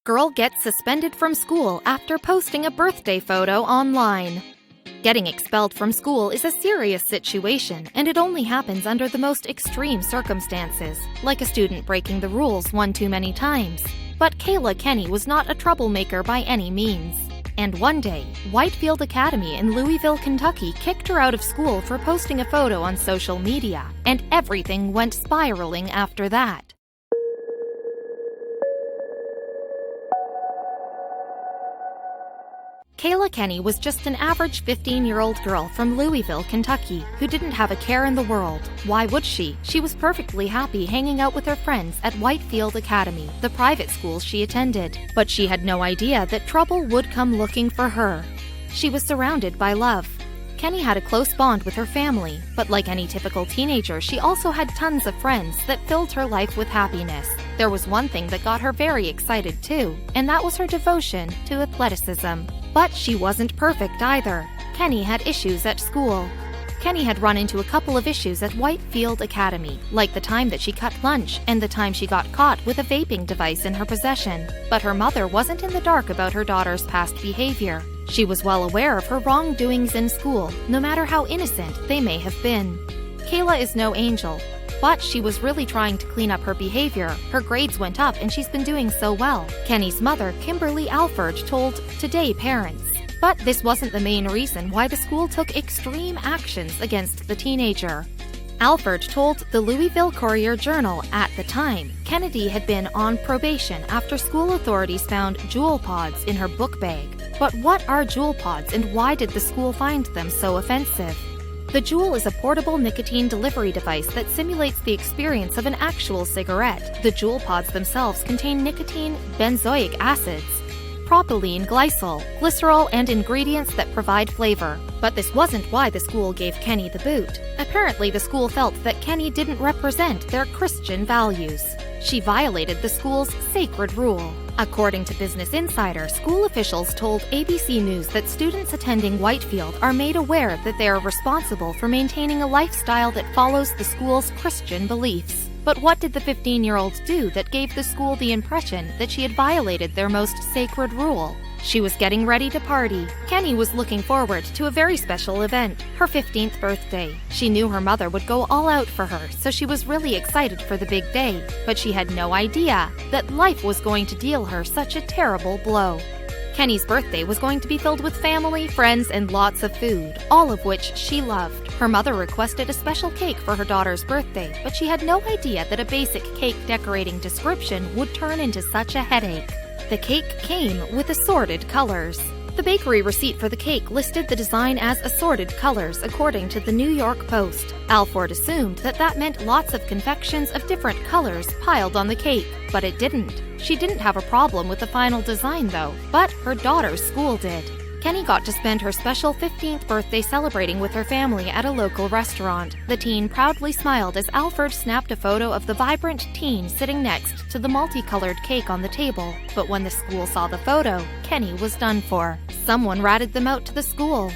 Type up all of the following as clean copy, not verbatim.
Girl gets suspended from school after posting a birthday photo online. Getting expelled from school is a serious situation, and it only happens under the most extreme circumstances, like a student breaking the rules one too many times. But Kayla Kenny was not a troublemaker by any means. And one day, Whitefield Academy in Louisville, Kentucky kicked her out of school for posting a photo on social media, and everything went spiraling after that. Kayla Kenny was just an average 15-year-old girl from Louisville, Kentucky, who didn't have a care in the world. Why would she? She was perfectly happy hanging out with her friends at Whitefield Academy, the private school she attended. But she had no idea that trouble would come looking for her. She was surrounded by love. Kenny had a close bond with her family, but like any typical teenager, she also had tons of friends that filled her life with happiness. There was one thing that got her very excited too, and that was her devotion to athleticism. But she wasn't perfect either. Kenny had issues at school. Kenny had run into a couple of issues at Whitefield Academy, like the time that she cut lunch and the time she got caught with a vaping device in her possession. But her mother wasn't in the dark about her daughter's past behavior. She was well aware of her wrongdoings in school, no matter how innocent they may have been. Kayla is no angel, but she was really trying to clean up her behavior. Her grades went up and she's been doing so well, Kenny's mother, Kimberly Alford, told Today Parents. But this wasn't the main reason why the school took extreme actions against the teenager. Alford told the Louisville Courier-Journal at the time Kennedy had been on probation after school authorities found Juul pods in her book bag. But what are Juul pods and why did the school find them so offensive? The Juul is a portable nicotine delivery device that simulates the experience of an actual cigarette. The Juul pods themselves contain nicotine, benzoic acids, propylene glycol, glycerol, and ingredients that provide flavor. But this wasn't why the school gave Kenny the boot. Apparently, the school felt that Kenny didn't represent their Christian values. She violated the school's sacred rule. According to Business Insider, school officials told ABC News that students attending Whitefield are made aware that they are responsible for maintaining a lifestyle that follows the school's Christian beliefs. But what did the 15-year-old do that gave the school the impression that she had violated their most sacred rule? She was getting ready to party. Kenny was looking forward to a very special event, her 15th birthday. She knew her mother would go all out for her, so she was really excited for the big day. But she had no idea that life was going to deal her such a terrible blow. Kenny's birthday was going to be filled with family, friends, and lots of food, all of which she loved. Her mother requested a special cake for her daughter's birthday, but she had no idea that a basic cake decorating description would turn into such a headache. The cake came with assorted colors. The bakery receipt for the cake listed the design as assorted colors, according to the New York Post. Alford assumed that that meant lots of confections of different colors piled on the cake, but it didn't. She didn't have a problem with the final design, though, but her daughter's school did. Kenny got to spend her special 15th birthday celebrating with her family at a local restaurant. The teen proudly smiled as Alford snapped a photo of the vibrant teen sitting next to the multicolored cake on the table. But when the school saw the photo, Kenny was done for. Someone ratted them out to the school.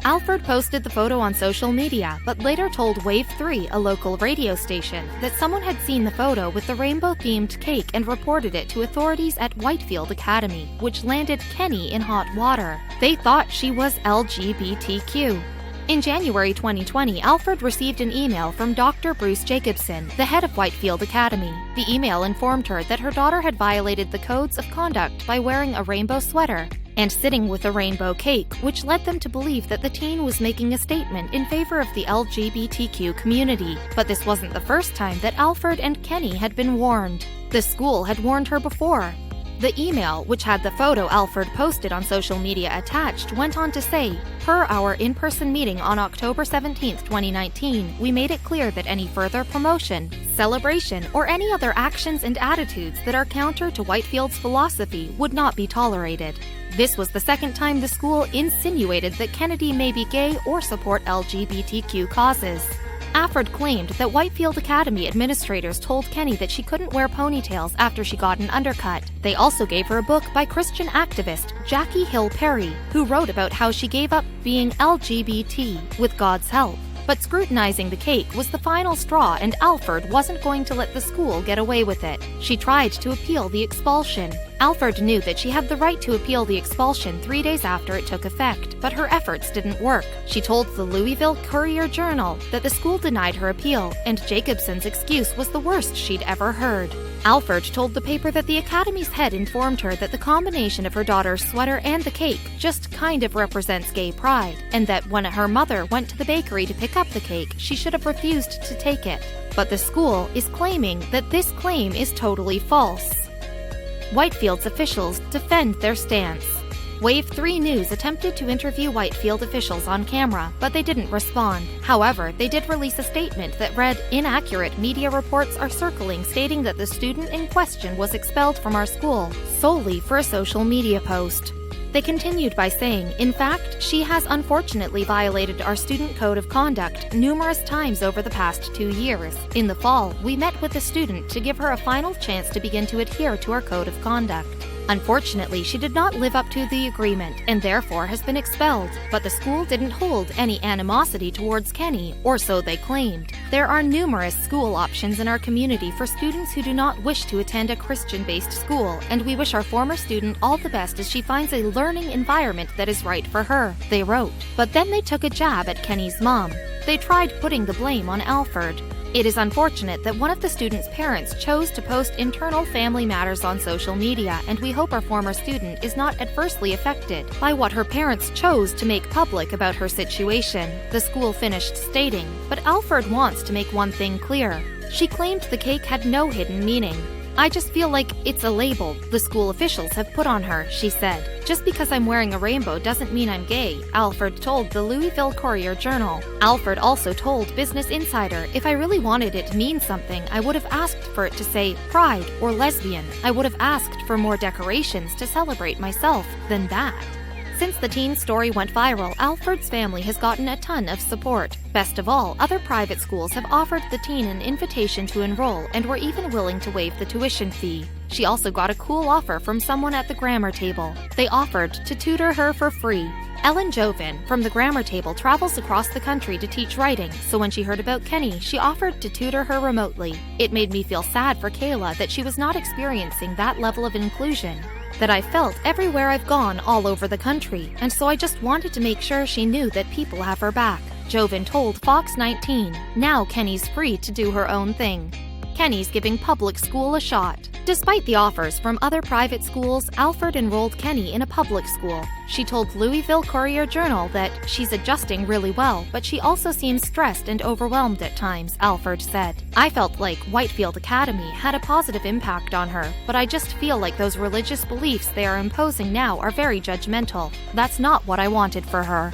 Alford posted the photo on social media, but later told Wave 3, a local radio station, that someone had seen the photo with the rainbow-themed cake and reported it to authorities at Whitefield Academy, which landed Kenny in hot water. They thought she was LGBTQ. In January 2020, Alford received an email from Dr. Bruce Jacobson, the head of Whitefield Academy. The email informed her that her daughter had violated the codes of conduct by wearing a rainbow sweater and sitting with a rainbow cake, which led them to believe that the teen was making a statement in favor of the LGBTQ community. But this wasn't the first time that Alford and Kenny had been warned. The school had warned her before. The email, which had the photo Alford posted on social media attached, went on to say, "Per our in-person meeting on October 17, 2019, we made it clear that any further promotion, celebration, or any other actions and attitudes that are counter to Whitefield's philosophy would not be tolerated." This was the second time the school insinuated that Kennedy may be gay or support LGBTQ causes. Alford claimed that Whitefield Academy administrators told Kenny that she couldn't wear ponytails after she got an undercut. They also gave her a book by Christian activist Jackie Hill Perry, who wrote about how she gave up being LGBT with God's help. But scrutinizing the cake was the final straw, and Alford wasn't going to let the school get away with it. She tried to appeal the expulsion. Alford knew that she had the right to appeal the expulsion 3 days after it took effect, but her efforts didn't work. She told the Louisville Courier-Journal that the school denied her appeal, and Jacobson's excuse was the worst she'd ever heard. Alford told the paper that the academy's head informed her that the combination of her daughter's sweater and the cake just kind of represents gay pride, and that when her mother went to the bakery to pick up the cake, she should have refused to take it. But the school is claiming that this claim is totally false. Whitefield's officials defend their stance. Wave 3 News attempted to interview Whitefield officials on camera, but they didn't respond. However, they did release a statement that read, "Inaccurate media reports are circling stating that the student in question was expelled from our school solely for a social media post." They continued by saying, "In fact, she has unfortunately violated our student code of conduct numerous times over the past 2 years. In the fall, we met with the student to give her a final chance to begin to adhere to our code of conduct. Unfortunately, she did not live up to the agreement and therefore has been expelled, but the school didn't hold any animosity towards Kenny, or so they claimed. There are numerous school options in our community for students who do not wish to attend a Christian-based school, and we wish our former student all the best as she finds a learning environment that is right for her," they wrote. But then they took a jab at Kenny's mom. They tried putting the blame on Alford. It is unfortunate that one of the student's parents chose to post internal family matters on social media, and we hope our former student is not adversely affected by what her parents chose to make public about her situation, the school finished stating. But Alford wants to make one thing clear. She claimed the cake had no hidden meaning. "I just feel like it's a label the school officials have put on her," she said. "Just because I'm wearing a rainbow doesn't mean I'm gay," Alford told the Louisville Courier-Journal. Alford also told Business Insider, "If I really wanted it to mean something, I would have asked for it to say pride or lesbian. I would have asked for more decorations to celebrate myself than that." Since the teen story went viral, Alford's family has gotten a ton of support. Best of all, other private schools have offered the teen an invitation to enroll and were even willing to waive the tuition fee. She also got a cool offer from someone at the grammar table. They offered to tutor her for free. Ellen Jovin from the grammar table travels across the country to teach writing, so when she heard about Kenny, she offered to tutor her remotely. "It made me feel sad for Kayla that she was not experiencing that level of inclusion that I felt everywhere I've gone all over the country, and so I just wanted to make sure she knew that people have her back," Jovin told Fox 19. Now Kenny's free to do her own thing. Kenny's giving public school a shot. Despite the offers from other private schools, Alford enrolled Kenny in a public school. She told Louisville Courier-Journal that she's adjusting really well, but she also seems stressed and overwhelmed at times, Alford said. "I felt like Whitefield Academy had a positive impact on her, but I just feel like those religious beliefs they are imposing now are very judgmental. That's not what I wanted for her."